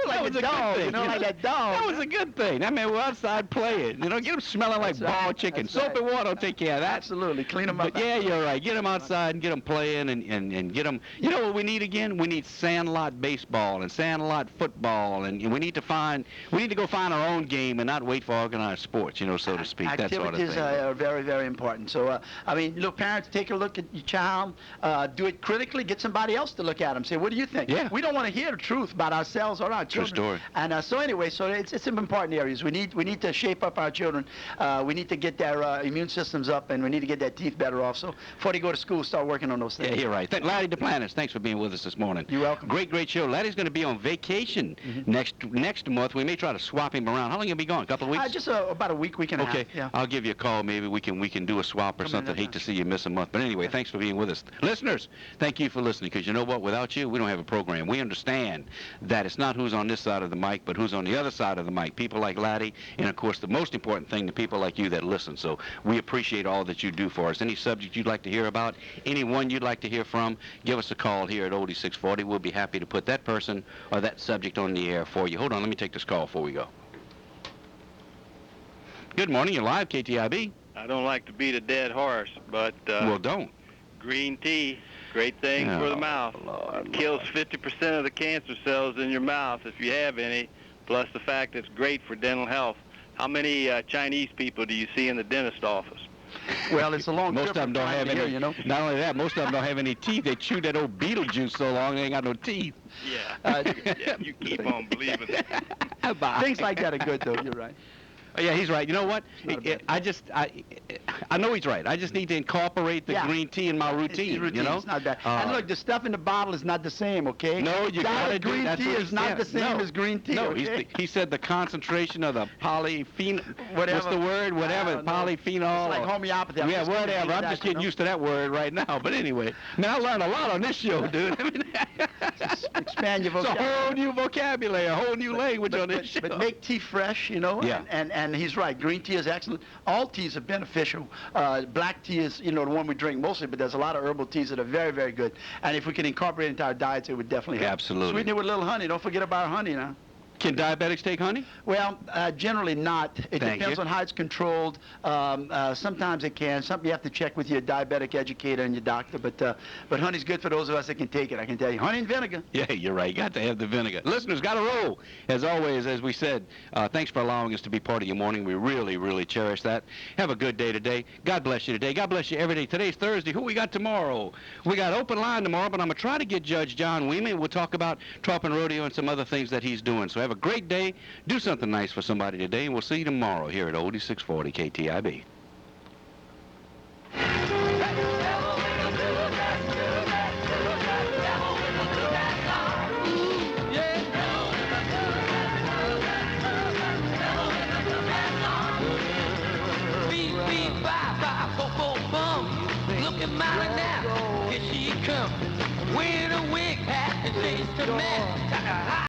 That was a dog, good thing. you know, like that dog. That was a good thing. I mean, we're outside playing. You know, get them smelling like boiled chicken. Soap and water will take care of that. Absolutely. Clean them up. But yeah, you're right. Get them outside and get them playing and get them. You know what we need again? We need sandlot baseball and sandlot football, and we need to go find our own game and not wait for organized sports, you know, so to speak. That sort of thing. Activities are very, very important. So, I mean, look, parents, take a look at your child. Do it critically. Get somebody else to look at them. Say, what do you think? Yeah. We don't want to hear the truth about ourselves or our children. True story. And so anyway, so it's some important areas. We need to shape up our children. We need to get their immune systems up, and we need to get their teeth better off. So before they go to school, start working on those things. Yeah, you're right. Laddy Duplantis, thanks for being with us this morning. You're welcome. Great show. Laddie's going to be on vacation next month. We may try to swap him around. How long will you be gone? A couple of weeks? Just about a week and a half. Okay. Yeah. I'll give you a call. Maybe we can do a swap or something. Hate to see you miss a month. But anyway, thanks for being with us. Listeners, thank you for listening, because you know what? Without you, we don't have a program. We understand that it's not who's on this side of the mic, but who's on the other side of the mic. People like Laddie, and of course, the most important thing, the people like you that listen. So we appreciate all that you do for us. Any subject you'd like to hear about, anyone you'd like to hear from, give us a call here at Oldie 640. We'll be happy to put that person or that subject on the air for you. Hold on, let me take this call before we go. Good morning, you're live, KTIB. I don't like to beat a dead horse, but well, don't. Green tea, great thing for the mouth. It kills 50% of the cancer cells in your mouth if you have any, plus the fact it's great for dental health. How many Chinese people do you see in the dentist office? Well, it's a long Most of them don't have any. You know? Not only that, most of them don't have any teeth. They chew that old Beetlejuice so long they ain't got no teeth. Yeah. Yeah, you keep on believing. Things like that are good, though. You're right. Yeah, he's right. You know what? I know he's right. I just need to incorporate the green tea in my routine. You know, it's not bad. And look, the stuff in the bottle is not the same. Okay? No, you gotta green tea is not the same as green tea. No, okay? he said the concentration of the polyphenol. What's the word? Whatever. Polyphenol. It's like homeopathy. Yeah, whatever. I'm just getting used to that word right now. But anyway, man, I learned a lot on this show, dude. I mean, expand your vocabulary. It's a whole new vocabulary, a whole new language on this show. But make tea fresh, you know. Yeah. And he's right. Green tea is excellent. All teas are beneficial. Black tea is, you know, the one we drink mostly, but there's a lot of herbal teas that are very, very good. And if we can incorporate it into our diets, it would definitely help. Absolutely. Sweeten it with a little honey. Don't forget about honey now. Can diabetics take honey? Well, generally not. It depends on how it's controlled. Sometimes it can. You have to check with your diabetic educator and your doctor. But honey's good for those of us that can take it, I can tell you. Honey and vinegar. Yeah, you're right. Got to have the vinegar. Listeners, got to roll. As always, as we said, thanks for allowing us to be part of your morning. We really, really cherish that. Have a good day today. God bless you today. God bless you every day. Today's Thursday. Who we got tomorrow? We got open line tomorrow, but I'm going to try to get Judge John Weeman. We'll talk about Tarpon Rodeo and some other things that he's doing. So have a great day. Do something nice for somebody today, and we'll see you tomorrow here at Oldie 640 KTIB. Looking mighty now, here she comes. Wearing a wig hat and face to man.